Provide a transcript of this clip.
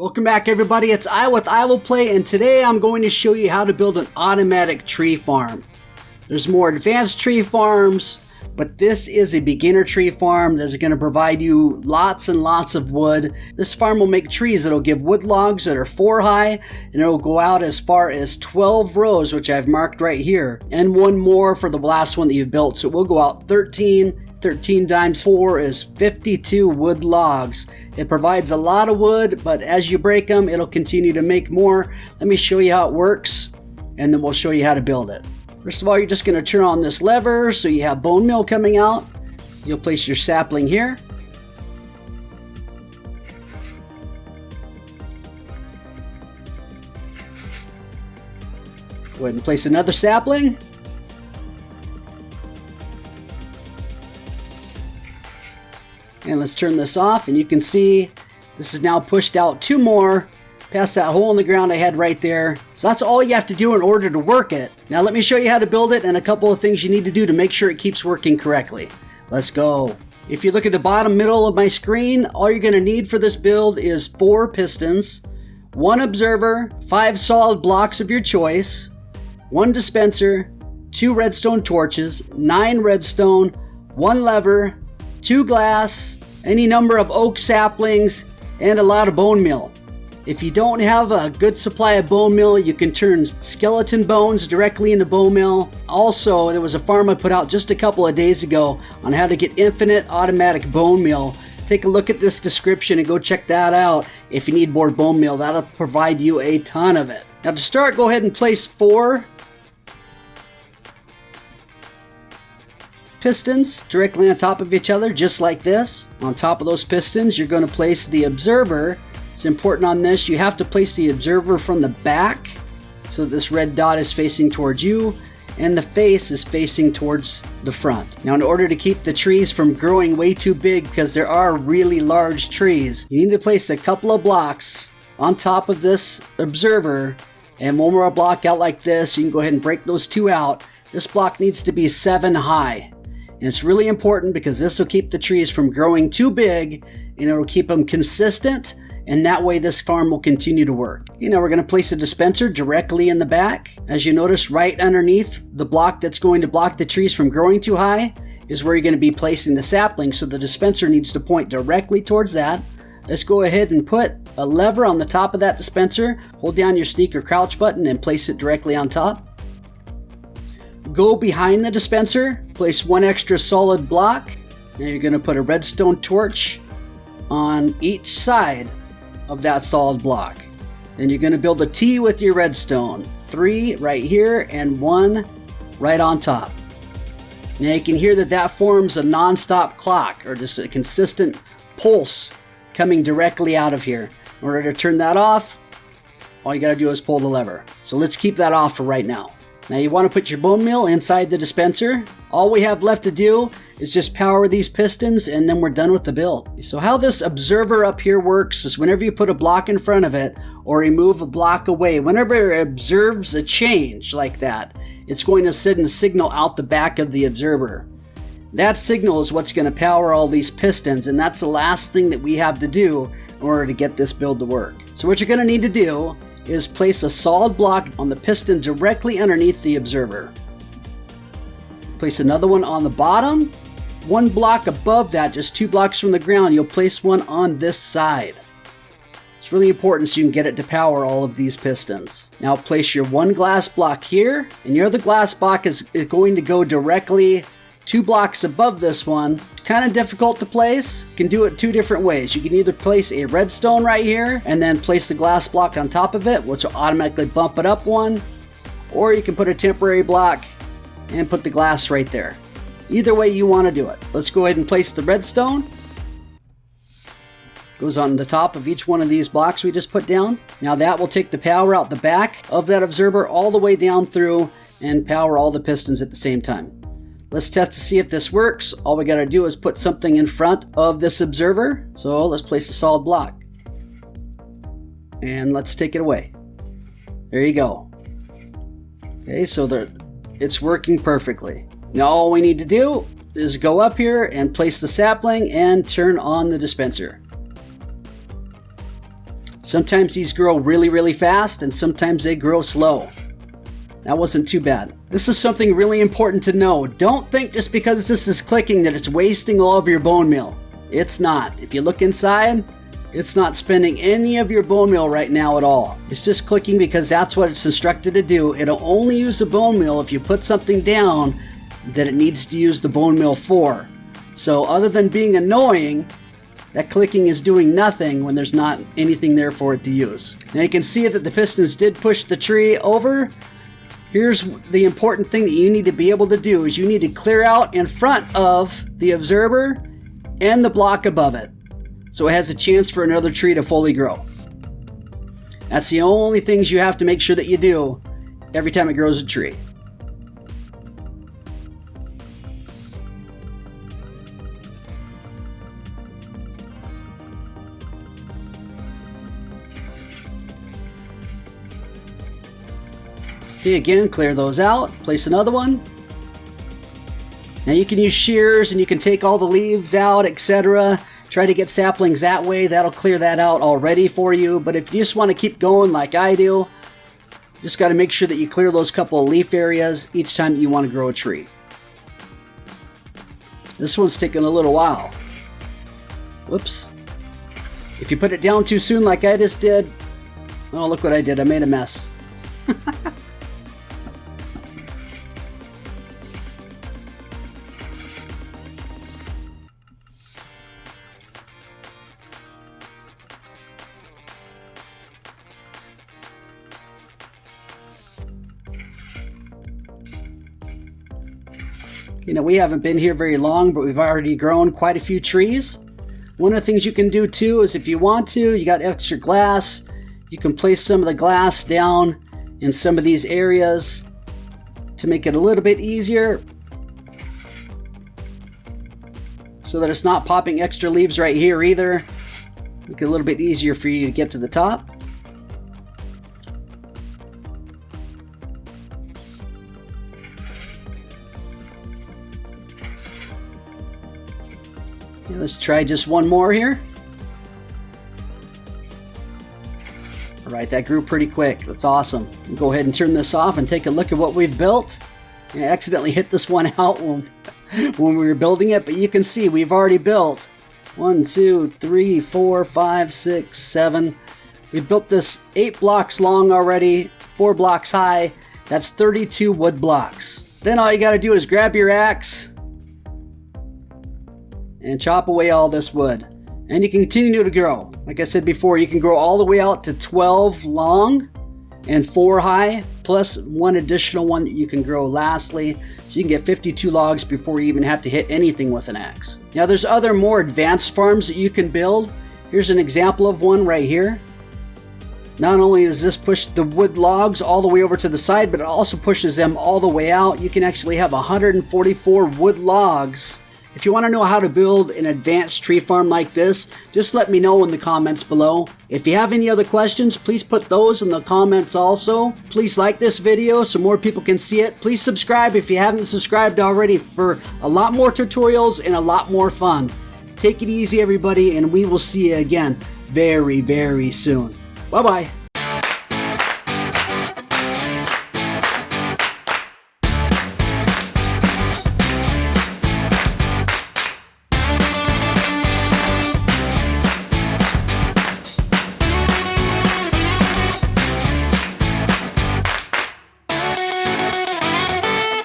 Welcome back everybody, it's I with EyeWillPlay, and today I'm going to show you how to build an automatic tree farm. There's more advanced tree farms, but this is a beginner tree farm that's going to provide you lots and lots of wood. This farm will make trees that'll give wood logs that are 4 high, and it'll go out as far as 12 rows, which I've marked right here, and one more for the last one that you've built. So it will go out 13 times 4 is 52 wood logs. It provides a lot of wood, but as you break them, it'll continue to make more. Let me show you how it works, and then we'll show you how to build it. First of all, you're just going to turn on this lever so you have bone meal coming out. You'll place your sapling here. Go ahead and place another sapling. And let's turn this off, and you can see this is now pushed out 2 more past that hole in the ground I had right there. So that's all you have to do in order to work it. Now let me show you how to build it and a couple of things you need to do to make sure it keeps working correctly. Let's go. If you look at the bottom middle of my screen, all you're going to need for this build is 4 pistons, 1 observer, 5 solid blocks of your choice, 1 dispenser, 2 redstone torches, 9 redstone, 1 lever, 2 glass, any number of oak saplings, and a lot of bone meal. If you don't have a good supply of bone meal, you can turn skeleton bones directly into bone meal. Also, there was a farm I put out just a couple of days ago on how to get infinite automatic bone meal. Take a look at this description and go check that out if you need more bone meal. That'll provide you a ton of it. Now to start, go ahead and place 4 pistons directly on top of each other, just like this. On top of those pistons, you're going to place the observer. It's important on this, you have to place the observer from the back, so this red dot is facing towards you, and the face is facing towards the front. Now in order to keep the trees from growing way too big, because there are really large trees, you need to place a couple of blocks on top of this observer, and one more block out like this. You can go ahead and break those 2 out. This block needs to be 7 high. And it's really important because this will keep the trees from growing too big, and it will keep them consistent, and that way this farm will continue to work. Now we're going to place a dispenser directly in the back. As you notice, right underneath the block that's going to block the trees from growing too high is where you're going to be placing the sapling, so the dispenser needs to point directly towards that. Let's go ahead and put a lever on the top of that dispenser. Hold down your sneak or crouch button and place it directly on top. Go behind the dispenser, place 1 extra solid block. Now you're going to put a redstone torch on each side of that solid block. Then you're going to build a T with your redstone. 3 right here and 1 right on top. Now you can hear that forms a non-stop clock, or just a consistent pulse coming directly out of here. In order to turn that off, all you got to do is pull the lever. So let's keep that off for right now. Now you want to put your bone meal inside the dispenser. All we have left to do is just power these pistons, and then we're done with the build. So how this observer up here works is whenever you put a block in front of it or remove a block away, whenever it observes a change like that, it's going to send a signal out the back of the observer. That signal is what's going to power all these pistons, and that's the last thing that we have to do in order to get this build to work. So what you're going to need to do is place a solid block on the piston directly underneath the observer. Place another one on the bottom. 1 block above that, just 2 blocks from the ground, you'll place one on this side. It's really important so you can get it to power all of these pistons. Now place your 1 glass block here, and your other glass block is going to go directly 2 blocks above this one. Kind of difficult to place. You can do it 2 different ways. You can either place a redstone right here and then place the glass block on top of it, which will automatically bump it up 1, or you can put a temporary block and put the glass right there. Either way you want to do it. Let's go ahead and place the redstone. Goes on the top of each one of these blocks we just put down. Now that will take the power out the back of that observer all the way down through and power all the pistons at the same time. Let's test to see if this works. All we got to do is put something in front of this observer. So let's place a solid block. And let's take it away. There you go. Okay, so it's working perfectly. Now all we need to do is go up here and place the sapling and turn on the dispenser. Sometimes these grow really, really fast, and sometimes they grow slow. That wasn't too bad. This is something really important to know. Don't think just because this is clicking that it's wasting all of your bone meal. It's not. If you look inside, it's not spending any of your bone meal right now at all. It's just clicking because that's what it's instructed to do. It'll only use the bone meal if you put something down that it needs to use the bone meal for. So other than being annoying, that clicking is doing nothing when there's not anything there for it to use. Now you can see that the pistons did push the tree over. Here's the important thing that you need to be able to do is you need to clear out in front of the observer and the block above it, so it has a chance for another tree to fully grow. That's the only things you have to make sure that you do every time it grows a tree. Okay, again, clear those out, place another one. Now you can use shears and you can take all the leaves out, etc. Try to get saplings that way. That'll clear that out already for you. But if you just want to keep going like I do, just got to make sure that you clear those couple of leaf areas each time you want to grow a tree. This one's taking a little while. Whoops. If you put it down too soon like I just did, oh, look what I did. I made a mess. You know, we haven't been here very long, but we've already grown quite a few trees. One of the things you can do too is if you want to, you got extra glass, you can place some of the glass down in some of these areas to make it a little bit easier so that it's not popping extra leaves right here either. Make it a little bit easier for you to get to the top. Let's try just one more here. All right, that grew pretty quick. That's awesome. I'll go ahead and turn this off and take a look at what we've built. I accidentally hit this one out when we were building it, but you can see we've already built 1, 2, 3, 4, 5, 6, 7. We've built this 8 blocks long already, 4 blocks high. That's 32 wood blocks. Then all you got to do is grab your axe and chop away all this wood. And you can continue to grow. Like I said before, you can grow all the way out to 12 long and 4 high, plus one additional one that you can grow lastly. So you can get 52 logs before you even have to hit anything with an axe. Now there's other more advanced farms that you can build. Here's an example of one right here. Not only does this push the wood logs all the way over to the side, but it also pushes them all the way out. You can actually have 144 wood logs. If you want to know how to build an advanced tree farm like this, just let me know in the comments below. If you have any other questions, please put those in the comments also. Please like this video so more people can see it. Please subscribe if you haven't subscribed already for a lot more tutorials and a lot more fun. Take it easy, everybody, and we will see you again very, very soon. Bye-bye.